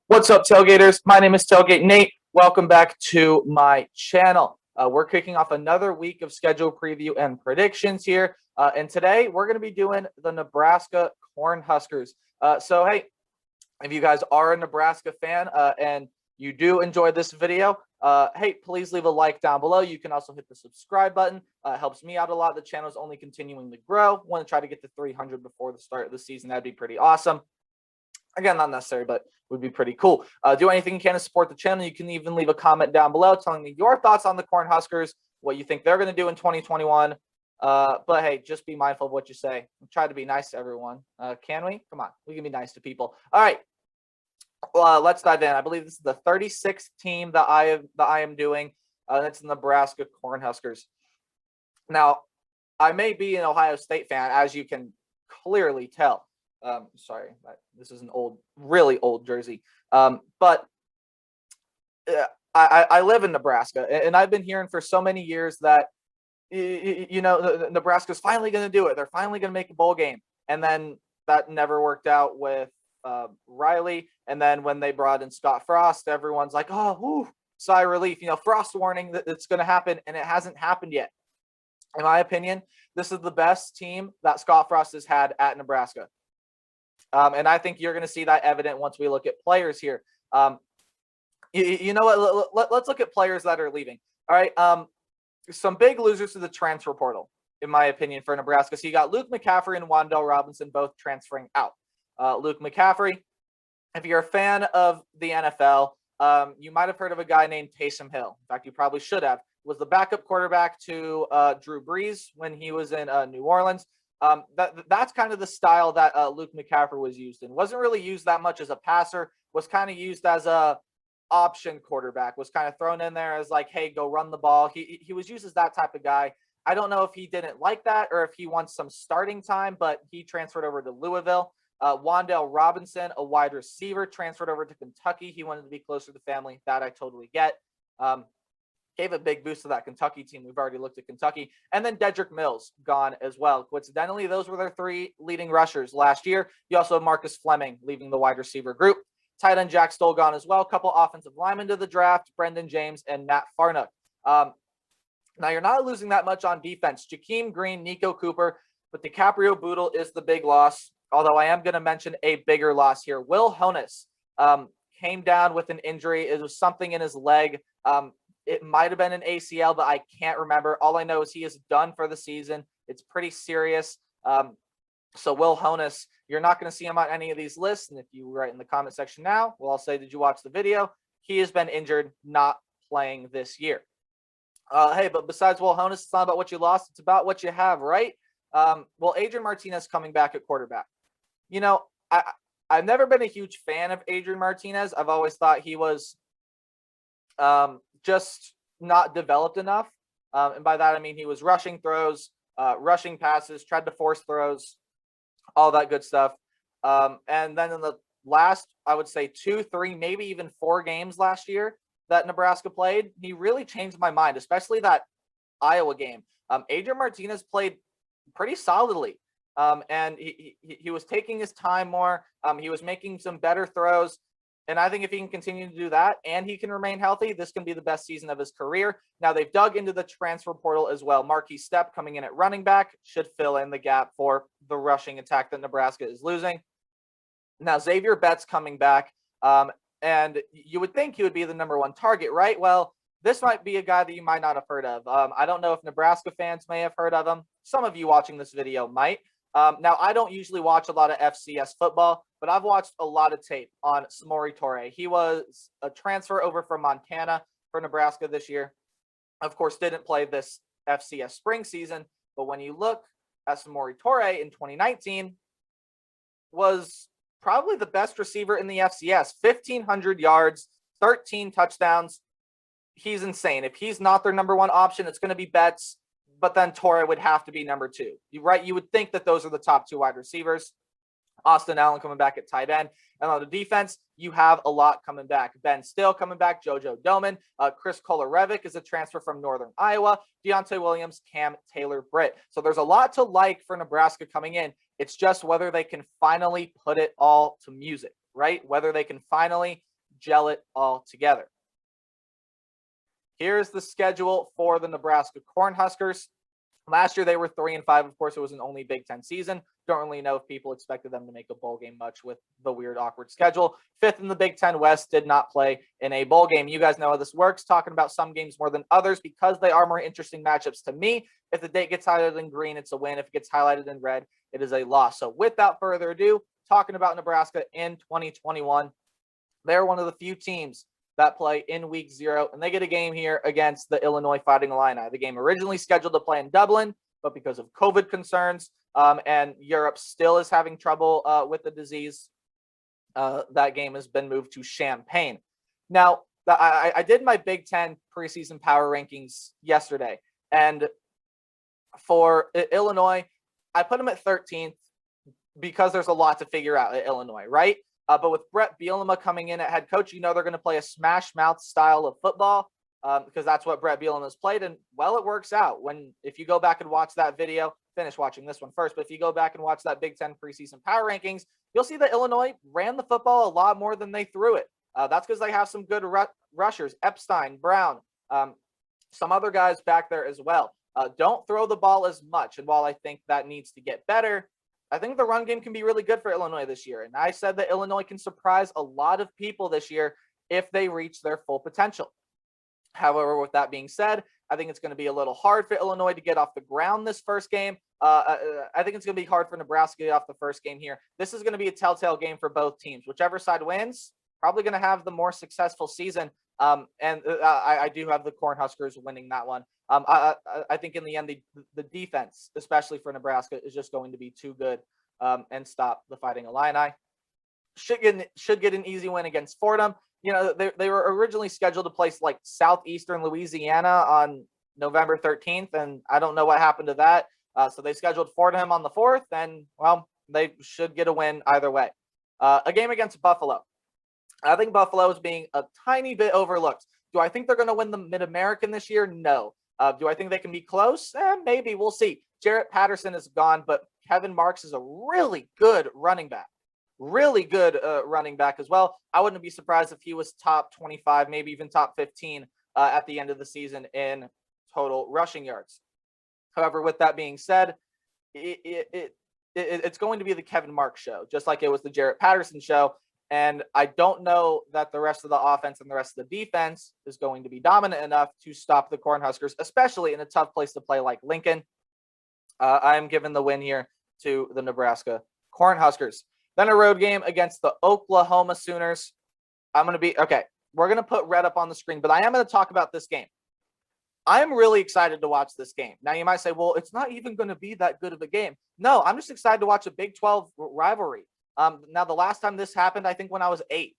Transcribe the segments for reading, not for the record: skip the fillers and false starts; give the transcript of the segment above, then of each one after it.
What's up, Tailgaters? My name is Tailgate Nate. Welcome back to my channel. We're kicking off another week of schedule preview and predictions here. And today we're going to be doing the Nebraska Cornhuskers. Hey, if you guys are a Nebraska fan and you do enjoy this video, hey, please leave a like down below. You can also hit the subscribe button. It helps me out a lot. The channel is only continuing to grow. Want to try to get to 300 before the start of the season. That'd be pretty awesome. Again, not necessary, but would be pretty cool. Do anything you can to support the channel. You can even leave a comment down below telling me your thoughts on the Cornhuskers, what you think they're going to do in 2021. But hey, just be mindful of what you say. Try to be nice to everyone. Can we? Come on, we can be nice to people. All right, let's dive in. I believe this is the 36th team that I am doing. It's the Nebraska Cornhuskers. Now, I may be an Ohio State fan, as you can clearly tell. Sorry, this is an really old jersey. But I live in Nebraska, and I've been hearing for so many years that, Nebraska's finally going to do it. They're finally going to make a bowl game. And then that never worked out with Riley. And then when they brought in Scott Frost, everyone's like, oh, whew, sigh of relief. Frost warning that it's going to happen, and it hasn't happened yet. In my opinion, this is the best team that Scott Frost has had at Nebraska. And I think you're going to see that evident once we look at players here. You know what? Let's look at players that are leaving. All right. Some big losers to the transfer portal, in my opinion, for Nebraska. So you got Luke Mccaffrey and Wandel Robinson both transferring out. Luke McCaffrey, if you're a fan of the NFL, you might have heard of a guy named Taysom Hill. In fact, you probably should have. Was the backup quarterback to Drew Brees when he was in New Orleans. That's kind of the style that Luke McCaffrey was used in. Wasn't really used that much as a passer. Was kind of used as a option quarterback. Was kind of thrown in there as like, hey, go run the ball. He was used as that type of guy. I don't know if he didn't like that or if he wants some starting time, but he transferred over to Louisville. Wandel Robinson, a wide receiver, transferred over to Kentucky. He wanted to be closer to family. That I totally get. Gave a big boost to that Kentucky team. We've already looked at Kentucky. And then Dedrick Mills gone as well. Coincidentally, those were their three leading rushers last year. You also have Marcus Fleming leaving the wide receiver group. Tight end Jack Stoll gone as well. A couple offensive linemen to the draft, Brendan James and Matt Farnock. Now, you're not losing that much on defense. Jakeem Green, Nico Cooper, but DiCaprio Boodle is the big loss, although I am going to mention a bigger loss here. Will Honus came down with an injury. It was something in his leg. It might have been an ACL, but I can't remember. All I know is he is done for the season. It's pretty serious. So Will Honus, you're not going to see him on any of these lists. And if you write in the comment section now, well, I'll say, did you watch the video? He has been injured, not playing this year. Hey, but besides Will Honus, it's not about what you lost. It's about what you have, right? Well, Adrian Martinez coming back at quarterback. I've never been a huge fan of Adrian Martinez. I've always thought he was just not developed enough. And by that, I mean he was rushing throws, rushing passes, tried to force throws, all that good stuff. And then in the last, I would say 2, 3, maybe even 4 games last year that Nebraska played, he really changed my mind, especially that Iowa game. Adrian Martinez played pretty solidly. And he was taking his time more. He was making some better throws. And I think if he can continue to do that and he can remain healthy, this can be the best season of his career. Now, they've dug into the transfer portal as well. Marquis Stepp coming in at running back should fill in the gap for the rushing attack that Nebraska is losing. Now, Xavier Betts coming back. And you would think he would be the #1 target, right? Well, this might be a guy that you might not have heard of. I don't know if Nebraska fans may have heard of him. Some of you watching this video might. Now, I don't usually watch a lot of FCS football, but I've watched a lot of tape on Samori Toure. He was a transfer over from Montana for Nebraska this year. Of course, didn't play this FCS spring season, but when you look at Samori Toure in 2019, was probably the best receiver in the FCS. 1,500 yards, 13 touchdowns. He's insane. If he's not their #1 option, it's going to be Betts. But then Toure would have to be #2. You would think that those are the top 2 wide receivers. Austin Allen coming back at tight end. And on the defense, you have a lot coming back. Ben Still coming back, JoJo Doman. Chris Kolarevic is a transfer from Northern Iowa. Deontay Williams, Cam Taylor Britt. So there's a lot to like for Nebraska coming in. It's just whether they can finally put it all to music, right? Whether they can finally gel it all together. Here's the schedule for the Nebraska Cornhuskers. Last year, they were 3-5. Of course, it was an only Big Ten season. Don't really know if people expected them to make a bowl game much with the weird, awkward schedule. 5th in the Big Ten West, did not play in a bowl game. You guys know how this works, talking about some games more than others because they are more interesting matchups to me. If the date gets highlighted in green, it's a win. If it gets highlighted in red, it is a loss. So without further ado, talking about Nebraska in 2021, they're one of the few teams that play in week 0, and they get a game here against the Illinois Fighting Illini. The game originally scheduled to play in Dublin, but because of COVID concerns and Europe still is having trouble with the disease, that game has been moved to Champaign. Now, I did my Big Ten preseason power rankings yesterday, and for Illinois, I put them at 13th because there's a lot to figure out at Illinois, right? But with Brett Bielema coming in at head coach, you know they're going to play a smash mouth style of football because that's what Brett Bielema has played. And, well, it works out. If you go back and watch that video, finish watching this one first, but if you go back and watch that Big Ten preseason power rankings, you'll see that Illinois ran the football a lot more than they threw it. That's because they have some good rushers, Epstein, Brown, some other guys back there as well. Don't throw the ball as much. And while I think that needs to get better, I think the run game can be really good for Illinois this year. And I said that Illinois can surprise a lot of people this year if they reach their full potential. However, with that being said, I think it's going to be a little hard for Illinois to get off the ground this first game. I think it's going to be hard for Nebraska to get off the first game here. This is going to be a telltale game for both teams. Whichever side wins, probably going to have the more successful season. I do have the Cornhuskers winning that one. I think in the end, the defense, especially for Nebraska, is just going to be too good and stop the Fighting Illini. Should get an easy win against Fordham. You know, they were originally scheduled to play like southeastern Louisiana on November 13th, and I don't know what happened to that. So they scheduled Fordham on the 4th, and, well, they should get a win either way. A game against Buffalo. I think Buffalo is being a tiny bit overlooked. Do I think they're going to win the Mid-American this year? No. Do I think they can be close? Maybe. We'll see. Jarrett Patterson is gone, but Kevin Marks is a really good running back. Really good running back as well. I wouldn't be surprised if he was top 25, maybe even top 15 at the end of the season in total rushing yards. However, with that being said, it's going to be the Kevin Marks show, just like it was the Jarrett Patterson show. And I don't know that the rest of the offense and the rest of the defense is going to be dominant enough to stop the Cornhuskers, especially in a tough place to play like Lincoln. I'm giving the win here to the Nebraska Cornhuskers. Then a road game against the Oklahoma Sooners. We're going to put red up on the screen, but I am going to talk about this game. I'm really excited to watch this game. Now, you might say, well, it's not even going to be that good of a game. No, I'm just excited to watch a Big 12 rivalry. Now, the last time this happened, I think when I was 8.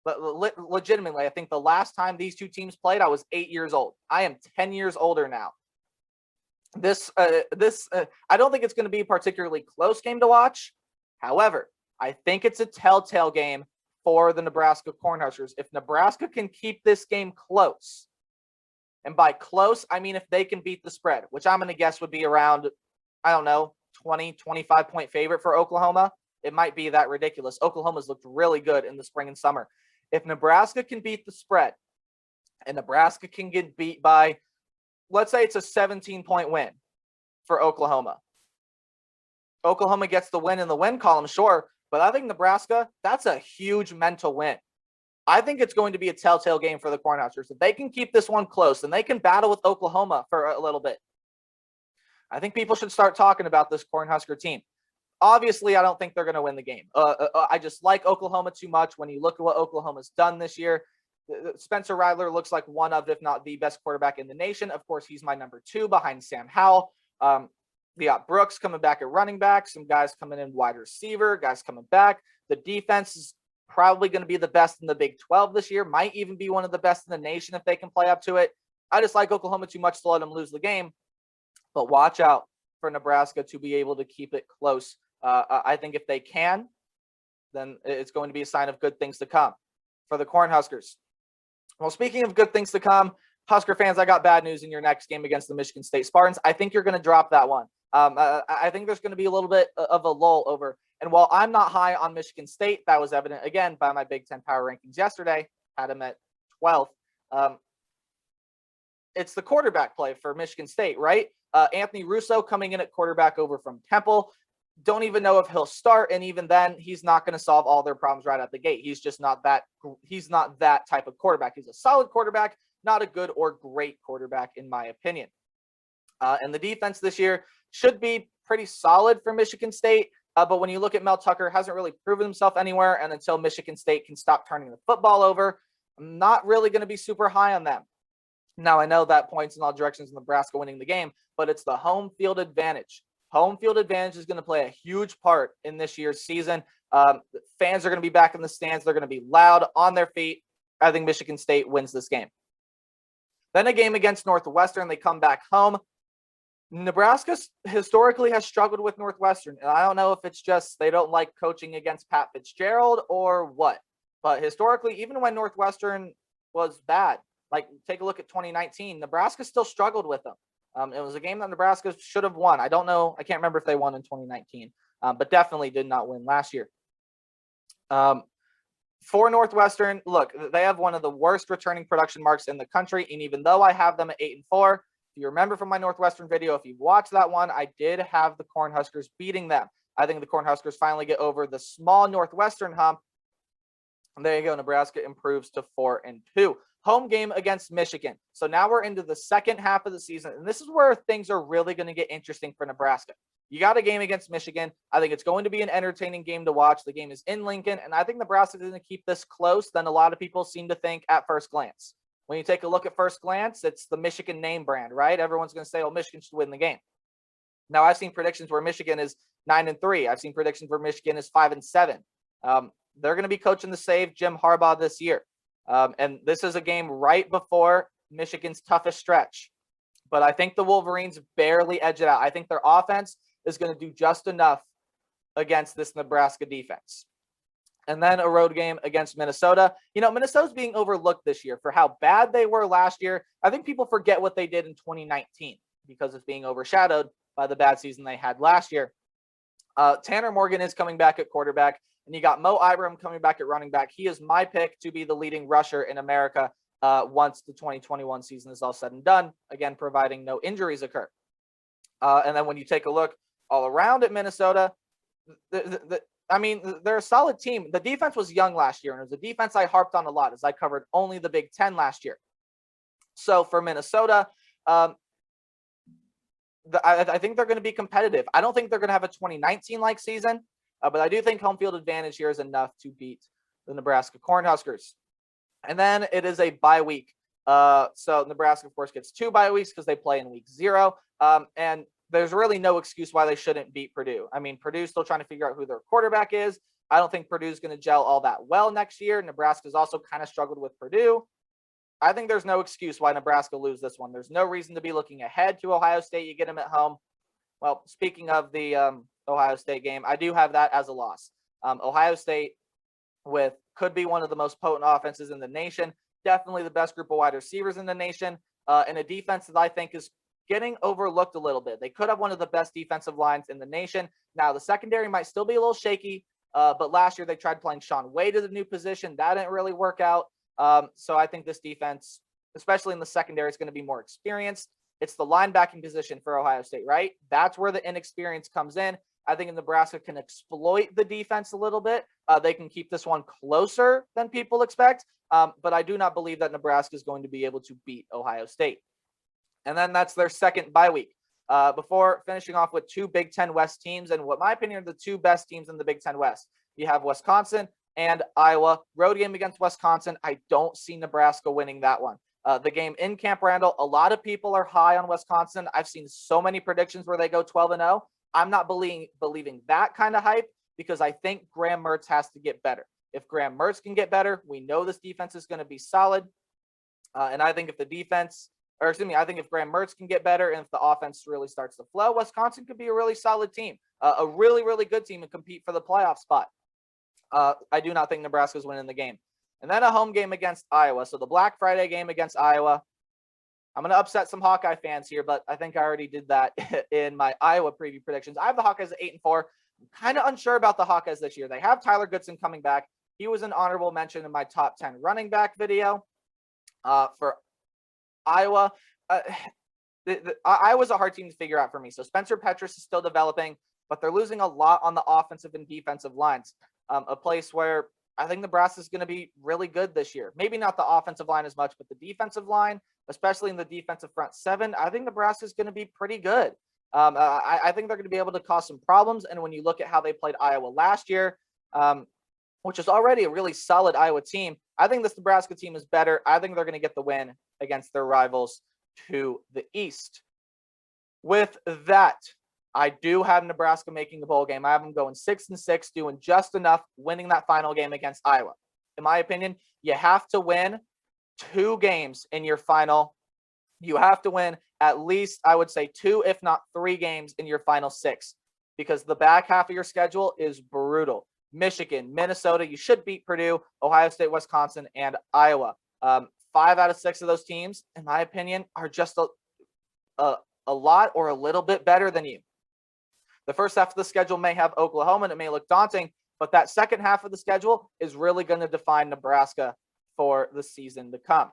But legitimately, I think the last time these two teams played, I was 8 years old. I am 10 years older now. I don't think it's going to be a particularly close game to watch. However, I think it's a telltale game for the Nebraska Cornhuskers. If Nebraska can keep this game close, and by close, I mean if they can beat the spread, which I'm going to guess would be around, 20, 25-point favorite for Oklahoma. It might be that ridiculous. Oklahoma's looked really good in the spring and summer. If Nebraska can beat the spread, and Nebraska can get beat by, let's say it's a 17-point win for Oklahoma. Oklahoma gets the win in the win column, sure, but I think Nebraska, that's a huge mental win. I think it's going to be a telltale game for the Cornhuskers. If they can keep this one close and they can battle with Oklahoma for a little bit, I think people should start talking about this Cornhusker team. Obviously, I don't think they're going to win the game. I just like Oklahoma too much. When you look at what Oklahoma's done this year, Spencer Rattler looks like one of, if not the best quarterback in the nation. Of course, he's my number 2 behind Sam Howell. We got Brooks coming back at running back, some guys coming in wide receiver, guys coming back. The defense is probably going to be the best in the Big 12 this year, might even be one of the best in the nation if they can play up to it. I just like Oklahoma too much to let them lose the game, but watch out for Nebraska to be able to keep it close. I think if they can, then it's going to be a sign of good things to come for the Cornhuskers. Well, speaking of good things to come, Husker fans, I got bad news in your next game against the Michigan State Spartans. I think you're going to drop that one. I think there's going to be a little bit of a lull over. And while I'm not high on Michigan State, that was evident, again, by my Big Ten power rankings yesterday, had him at 12th. It's the quarterback play for Michigan State, right? Anthony Russo coming in at quarterback over from Temple. Don't even know if he'll start, and even then, he's not going to solve all their problems right out the gate. He's just not that. He's not that type of quarterback. He's a solid quarterback, not a good or great quarterback, in my opinion. And the defense this year should be pretty solid for Michigan State. But when you look at Mel Tucker, hasn't really proven himself anywhere. And until Michigan State can stop turning the football over, I'm not really going to be super high on them. Now, I know that points in all directions in Nebraska winning the game, but it's the home field advantage. Home field advantage is going to play a huge part in this year's season. Fans are going to be back in the stands. They're going to be loud, on their feet. I think Michigan State wins this game. Then a game against Northwestern. They come back home. Nebraska historically has struggled with Northwestern, and I don't know if it's just they don't like coaching against Pat Fitzgerald or what. But historically, even when Northwestern was bad, like take a look at 2019, Nebraska still struggled with them. It was a game that Nebraska should have won. I don't know. I can't remember if they won in 2019, but definitely did not win last year. For Northwestern, look, they have one of the worst returning production marks in the country. And even though I have them at 8-4, if you remember from my Northwestern video, if you've watched that one, I did have the Cornhuskers beating them. I think the Cornhuskers finally get over the small Northwestern hump. And there you go. Nebraska improves to 4-2. Home game against Michigan. So now we're into the second half of the season, and this is where things are really going to get interesting for Nebraska. You got a game against Michigan. I think it's going to be an entertaining game to watch. The game is in Lincoln, and I think Nebraska is going to keep this close than a lot of people seem to think at first glance. When you take a look at first glance, it's the Michigan name brand, right? Everyone's going to say, oh, Michigan should win the game. Now, I've seen predictions where Michigan is 9-3. I've seen predictions where Michigan is 5-7. They're going to be coaching the save Jim Harbaugh this year. And this is a game right before Michigan's toughest stretch. But I think the Wolverines barely edge it out. I think their offense is going to do just enough against this Nebraska defense. And then a road game against Minnesota. You know, Minnesota's being overlooked this year for how bad they were last year. I think people forget what they did in 2019 because it's being overshadowed by the bad season they had last year. Tanner Morgan is coming back at quarterback. And you got Mo Ibrahim coming back at running back. He is my pick to be the leading rusher in America once the 2021 season is all said and done, again, providing no injuries occur. And then when you take a look all around at Minnesota, I mean, they're a solid team. The defense was young last year, and it was a defense I harped on a lot as I covered only the Big Ten last year. So for Minnesota, I think they're going to be competitive. I don't think they're going to have a 2019-like season. But I do think home field advantage here is enough to beat the Nebraska Cornhuskers. And then it is a bye week. So Nebraska, of course, gets 2 bye weeks because they play in week 0. And there's really no excuse why they shouldn't beat Purdue. I mean, Purdue's still trying to figure out who their quarterback is. I don't think Purdue's going to gel all that well next year. Nebraska's also kind of struggled with Purdue. I think there's no excuse why Nebraska lose this one. There's no reason to be looking ahead to Ohio State. You get them at home. Well, speaking of the Ohio State game, I do have that as a loss. Ohio State could be one of the most potent offenses in the nation, definitely the best group of wide receivers in the nation, and a defense that I think is getting overlooked a little bit. They could have one of the best defensive lines in the nation. Now, the secondary might still be a little shaky, but last year they tried playing Sean Wade at a new position. That didn't really work out. So I think this defense, especially in the secondary, is going to be more experienced. It's the linebacking position for Ohio State, right? That's where the inexperience comes in. I think Nebraska can exploit the defense a little bit. They can keep this one closer than people expect. But I do not believe that Nebraska is going to be able to beat Ohio State. And then that's their second bye week. Before finishing off with 2 Big Ten West teams, and what my opinion are the 2 best teams in the Big Ten West. You have Wisconsin and Iowa. Road game against Wisconsin. I don't see Nebraska winning that one. The game in Camp Randall, a lot of people are high on Wisconsin. I've seen so many predictions where they go 12-0. I'm not believing that kind of hype because I think Graham Mertz has to get better. If Graham Mertz can get better, we know this defense is going to be solid. And I think if I think if Graham Mertz can get better and if the offense really starts to flow, Wisconsin could be a really solid team, a really, really good team and compete for the playoff spot. I do not think Nebraska's winning the game. And then a home game against Iowa. So the Black Friday game against Iowa. I'm going to upset some Hawkeye fans here, but I think I already did that in my Iowa preview predictions. I have the Hawkeyes at 8-4. I'm kind of unsure about the Hawkeyes this year. They have Tyler Goodson coming back. He was an honorable mention in my top 10 running back video. For Iowa, Iowa's a hard team to figure out for me. So Spencer Petras is still developing, but they're losing a lot on the offensive and defensive lines. A place where I think Nebraska is going to be really good this year. Maybe not the offensive line as much, but the defensive line, especially in the defensive front seven, I think Nebraska is going to be pretty good. I think they're going to be able to cause some problems. And when you look at how they played Iowa last year, which is already a really solid Iowa team, I think this Nebraska team is better. I think they're going to get the win against their rivals to the east. With that, I do have Nebraska making the bowl game. I have them going 6-6, doing just enough, winning that final game against Iowa. In my opinion, you have to win 2 games in your final. You have to win at least, I would say, 2, if not 3 games in your final 6, because the back half of your schedule is brutal. Michigan, Minnesota, you should beat Purdue, Ohio State, Wisconsin, and Iowa. 5 out of 6 of those teams, in my opinion, are just a lot or a little bit better than you. The first half of the schedule may have Oklahoma, and it may look daunting, but that second half of the schedule is really going to define Nebraska for the season to come.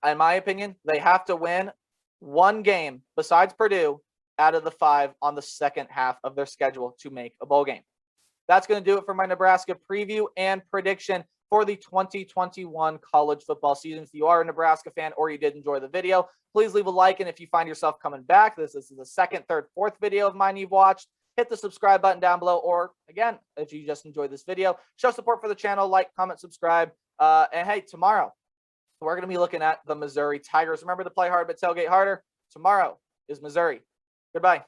In my opinion, they have to win 1 game besides Purdue out of the 5 on the second half of their schedule to make a bowl game. That's going to do it for my Nebraska preview and prediction for the 2021 college football season. If you are a Nebraska fan or you did enjoy the video, please leave a like. And if you find yourself coming back, this is the 2nd, 3rd, 4th video of mine you've watched, hit the subscribe button down below. Or again, if you just enjoyed this video, show support for the channel, like, comment, subscribe. And hey, tomorrow we're going to be looking at the Missouri Tigers. Remember to play hard, but tailgate harder. Tomorrow is Missouri. Goodbye.